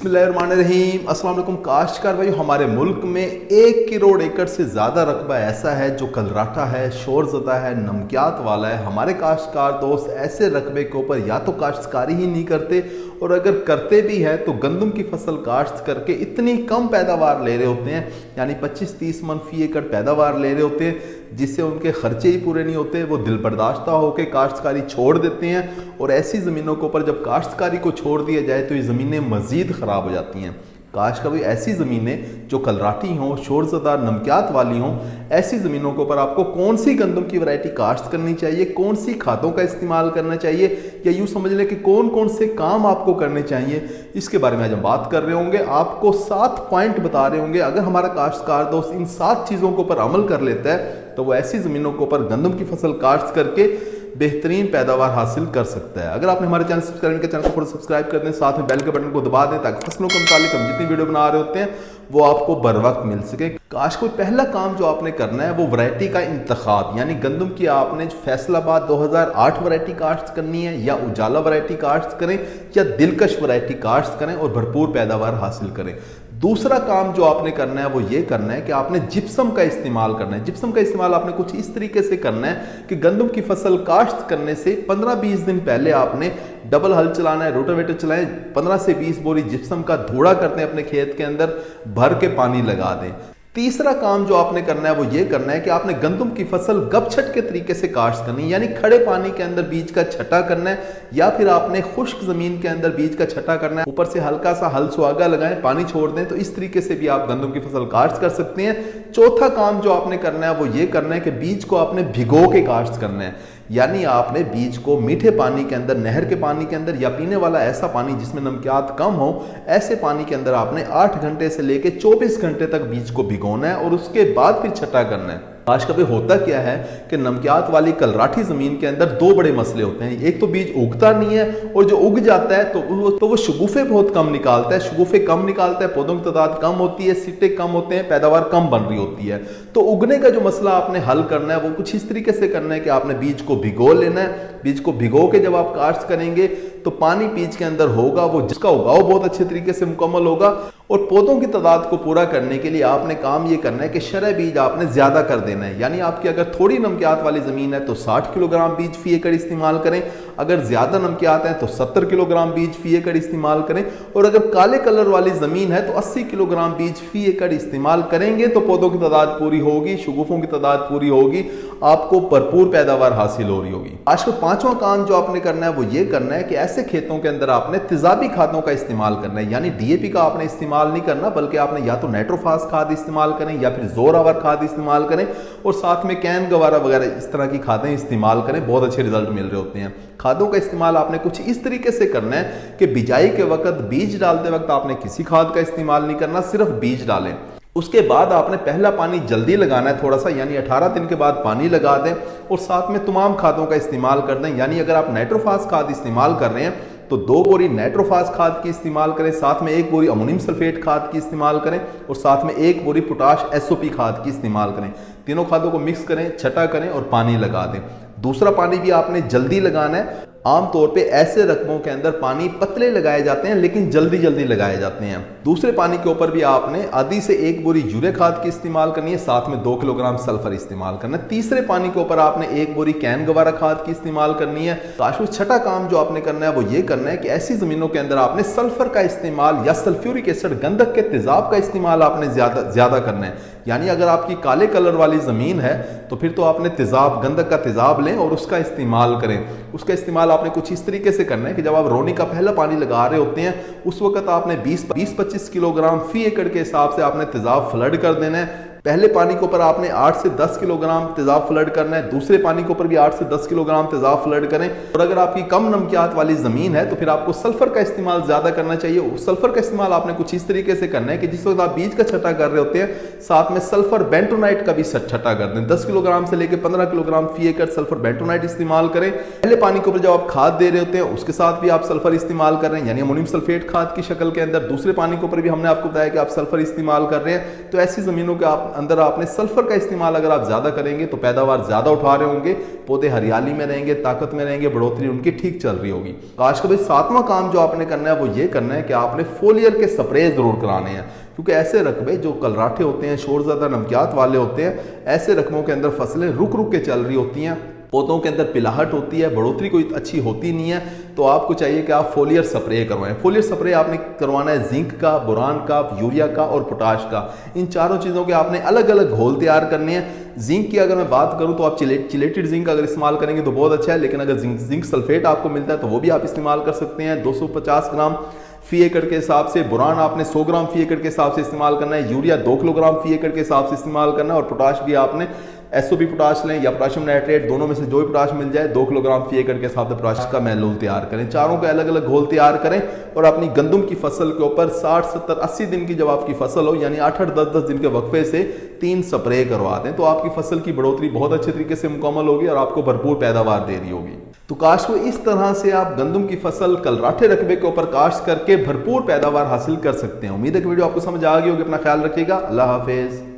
बिस्मिल्लाहिर्रहमानिर्रहीम। अस्सलाम वालेकुम काश्तकार भाई, हमारे मुल्क में 1 करोड़ एकड़ से ज़्यादा रकबा ऐसा है जो कलराटा है, शोरज़दा है, नमकियात वाला है। हमारे काश्तकार दोस्त ऐसे रकबे के ऊपर या तो काश्तकारी ही नहीं करते, और अगर करते भी हैं तो गंदम की फसल काश्त करके इतनी कम पैदावार ले रहे होते हैं, यानी 25-30 मन फी एकड़ पैदावार ले रहे होते हैं, जिससे उनके खर्चे ही पूरे नहीं होते। वो दिल बर्दाश्ता होकर काश्तकारी छोड़ देते हैं, और ऐसी ज़मीनों के ऊपर जब काश्तकारी को छोड़ दिया जाए तो ये ज़मीनें मज़ीद ख़राब हो जाती हैं। काश कभी ऐसी ज़मीनें जो कलराटी हों, शोरज़दा नमकियात वाली हों, ऐसी ज़मीनों के ऊपर आपको कौन सी गंदम की वैरायटी काश्त करनी चाहिए, कौन सी खादों का इस्तेमाल करना चाहिए, या यूँ समझ लें कि कौन कौन से काम आपको करने चाहिए, इसके बारे में आज हम बात कर रहे होंगे। आपको 7 पॉइंट बता रहे होंगे। अगर हमारा काश्तकार दोस्त इन 7 चीज़ों के ऊपर अमल कर लेता है तो वो ऐसी ज़मीनों के ऊपर गंदम की फसल काश्त करके बेहतरीन पैदावार हासिल कर सकता है। अगर आपने हमारे चैनल सब्सक्राइब किया, चैनल को सब्सक्राइब कर दें, साथ में बेल के बटन को दबा दें ताकि फसलों के मुतालिक हम जितनी वीडियो बना रहे होते हैं वो आपको बर वक्त मिल सके। काश कोई पहला काम जो आपने करना है वो वैरायटी का इंतखाब, यानी गंदम की आपने फैसलाबाद 2008 वैरायटी काश्त करनी है, या उजाला वैरायटी काश्त करें, या दिलकश वैरायटी काश्त करें और भरपूर पैदावार हासिल करें। दूसरा काम जो आपने करना है वो ये करना है कि आपने जिप्सम का इस्तेमाल करना है। जिप्सम का इस्तेमाल आपने कुछ इस तरीके से करना है कि गंदम की फसल काश्त करने से 15-20 दिन पहले आपने डबल हल चलाना है, रोटावेटर चलाएं, 15 से 20 बोरी जिप्सम का धूड़ा करते हैं अपने खेत के अंदर, भर के पानी लगा दें। तीसरा काम जो आपने करना है वो ये करना है कि आपने गंदम की फसल गपछट के तरीके से काश्त करनी है, यानी खड़े पानी के अंदर बीज का छटा करना है, या फिर आपने खुश्क जमीन के अंदर बीज का छटा करना है, ऊपर से हल्का सा हल सुहागा लगाएं, पानी छोड़ दें, तो इस तरीके से भी आप गंदम की फसल काश्त कर सकते हैं। चौथा काम जो आपने करना है वो ये करना है कि बीज को आपने भिगो के काश्त करना है, यानी आपने बीज को मीठे पानी के अंदर, नहर के पानी के अंदर, या पीने वाला ऐसा पानी जिसमें नमकियात कम हो, ऐसे पानी के अंदर आपने 8 घंटे से लेकर 24 घंटे तक बीज को भिगोना है और उसके बाद फिर छटा करना है। आज कभी होता क्या है कि नमकियात वाली कलराठी जमीन के अंदर 2 बड़े मसले होते हैं। एक तो बीज उगता नहीं है, और जो उग जाता है तो वो शगुफे बहुत कम निकालता है। शगुफे कम निकालता है, पौधों की तादाद कम होती है, सिट्टे कम होते हैं, पैदावार कम बन रही होती है। तो उगने का जो मसला आपने हल करना है वो कुछ इस तरीके से करना है कि आपने बीज को भिगो लेना है। बीज को भिगो के जब आप काश्त करेंगे तो पानी बीज के अंदर होगा, वो जिसका उगाव बहुत अच्छे तरीके से मुकम्मल होगा। और पौधों की तादाद को पूरा करने के लिए आपने काम ये करना है कि शरह बीज आपने ज्यादा कर देना है, यानी आपकी अगर थोड़ी नमकियात वाली जमीन है तो 60 किलोग्राम बीज फी एकड़ इस्तेमाल करें, अगर ज्यादा नमकियात है तो 70 किलोग्राम बीज फी एकड़ इस्तेमाल करें, और अगर काले कलर वाली जमीन है तो 80 किलोग्राम बीज फी एकड़ इस्तेमाल करेंगे तो पौधों की तादाद पूरी होगी, शगुफों की तादाद पूरी होगी, आपको भरपूर पैदावार हासिल हो रही होगी। आज का 5वां काम जो आपने करना है वो ये करना है कि ऐसे खेतों के अंदर आपने तेजाबी खादों का इस्तेमाल करना है, यानी डीएपी का आपने इस्तेमाल नहीं करना, बल्कि आपने या तो नाइट्रोफास खाद इस्तेमाल करें, या फिर जोरावर खाद इस्तेमाल करें, और साथ में कैन गवारा वगैरह इस तरह की खादें इस्तेमाल करें। बहुत अच्छे रिजल्ट मिल रहे होते हैं। खादों का इस्तेमाल आपने कुछ इस तरीके से करना है कि बिजाई के वक्त, बीज डालते वक्त आपने किसी खाद का इस्तेमाल नहीं करना, सिर्फ बीज डालें। उसके बाद आपने पहला पानी जल्दी लगाना है थोड़ा सा, यानी 18 दिन के बाद पानी लगा दें, और साथ में तमाम खादों का इस्तेमाल कर दें। यानी अगर आप नाइट्रोफास खाद इस्तेमाल कर रहे हैं तो 2 बोरी नाइट्रोफास खाद की इस्तेमाल करें, साथ में 1 बोरी अमोनियम सल्फेट खाद की इस्तेमाल करें, और साथ में 1 बोरी पोटाश एसओपी खाद की इस्तेमाल करें। तीनों खादों को मिक्स करें, छटा करें और पानी लगा दें। दूसरा पानी भी आपने जल्दी लगाना है। आमतौर पे ऐसे रकबों के अंदर पानी पतले लगाए जाते हैं लेकिन जल्दी जल्दी लगाए जाते हैं। दूसरे पानी के ऊपर भी आपने आधी से 1 बोरी यूरिया खाद की इस्तेमाल करनी है, साथ में 2 किलोग्राम सल्फर इस्तेमाल करना है। तीसरे पानी के ऊपर आपने 1 बोरी कैन गवारा खाद की इस्तेमाल करनी है। काश छठा काम जो आपने करना है वो ये करना है कि ऐसी जमीनों के अंदर आपने सल्फर का इस्तेमाल या सल्फ्यूरिक एसिड, गंधक के तेजाब का इस्तेमाल आपने ज्यादा करना है। यानी अगर आपकी काले कलर वाली जमीन है तो फिर तो आपने तेजाब, गंधक का तेजाब लें और उसका इस्तेमाल करें। उसका इस्तेमाल आपने कुछ इस तरीके से करना है कि जब आप रोनी का पहला पानी लगा रहे होते हैं उस वक्त आपने 20-25 किलोग्राम फी एकड़ के हिसाब से आपने तेजाब फ्लड कर देना है। पहले पानी के ऊपर आपने 8 से 10 किलोग्राम तेजाब फ्लड करना है, दूसरे पानी के ऊपर भी 8 से 10 किलोग्राम तेजाब फ्लड करें। और अगर आपकी कम नमकियात वाली जमीन है तो फिर आपको सल्फर का इस्तेमाल ज्यादा करना चाहिए। सल्फर का इस्तेमाल आपने कुछ इस तरीके से करना है कि जिस वक्त आप बीज का छटा कर रहे होते हैं साथ में सल्फर बेंटोनाइट का भी छटा कर दें। 10 किलोग्राम से लेकर 15 किलोग्राम फी एकड़ सल्फर बेंटोनाइट इस्तेमाल करें। पहले पानी के ऊपर जब आप खाद दे रहे होते हैं उसके साथ भी आप सल्फर इस्तेमाल कर रहे हैं, यानी अमोनियम सल्फेट खाद की शक्ल के अंदर। दूसरे पानी के ऊपर भी हमने आपको बताया कि आप सल्फर इस्तेमाल कर रहे हैं। तो ऐसी जमीनों के आप अंदर आपने सल्फर का इस्तेमाल अगर आप ज़्यादा करेंगे तो पैदावार ज़्यादा उठा रहे होंगे, पौधे हरियाली में रहेंगे, ताकत में रहेंगे, बढ़ोतरी उनकी ठीक चल रही होगी। काश का भाई 7वां काम जो आपने करना है वो ये करना है कि आपने फोलियर के स्प्रे ज़रूर कराने हैं, क्योंकि ऐसे रकबे जो कलराठे होते हैं, शोर ज़्यादा नमकियात वाले होते हैं, ऐसे रकबों के अंदर फसलें रुक रुक के चल रही होती हैं, पौधों के अंदर पिलाहट होती है, बढ़ोतरी कोई अच्छी होती नहीं है, तो आपको चाहिए कि आप फोलियर स्प्रे करवाएं। फोलियर स्प्रे आपने करवाना है जिंक का, बोरान का, यूरिया का और पोटाश का। इन चारों चीज़ों के आपने अलग अलग घोल तैयार करने हैं। जिंक की अगर मैं बात करूं तो आप चिलेटेड जिंक अगर इस्तेमाल करेंगे तो बहुत अच्छा है, लेकिन अगर जिंक सल्फेट आपको मिलता है तो वो भी आप इस्तेमाल कर सकते हैं 250 ग्राम फी एकड़ के हिसाब से। बोरान आपने 100 ग्राम फी एकड़ के हिसाब से इस्तेमाल करना है, यूरिया 2 किलोग्राम फी एकड़ के हिसाब से इस्तेमाल करना है, और पोटाश भी आपने एसओपी पोटाश लें या पोटाशियम नाइट्रेट, दोनों में से जो भी पोटाश मिल जाए 2 किलोग्राम फी एकड़ के हिसाब से पोटाश का मैलूल तैयार करें। चारों के अलग अलग घोल तैयार करें और अपनी गंदम की फसल के ऊपर 60, 70, 80 दिन की जब आपकी फसल हो, यानी 8-8, 10-10 दिन के वक्फे से 3 स्प्रे करवा दें, तो आपकी फसल की बढ़ोतरी बहुत अच्छे तरीके से मुकम्मल होगी और आपको भरपूर पैदावार दे रही होगी। तो काश को इस तरह से आप गंदम की फसल कलराठे रकबे के ऊपर काश्त करके भरपूर पैदावार हासिल कर सकते हैं। उम्मीद है कि वीडियो आपको समझ आ गई होगी। अपना ख्याल रखिएगा। अल्लाह हाफिज।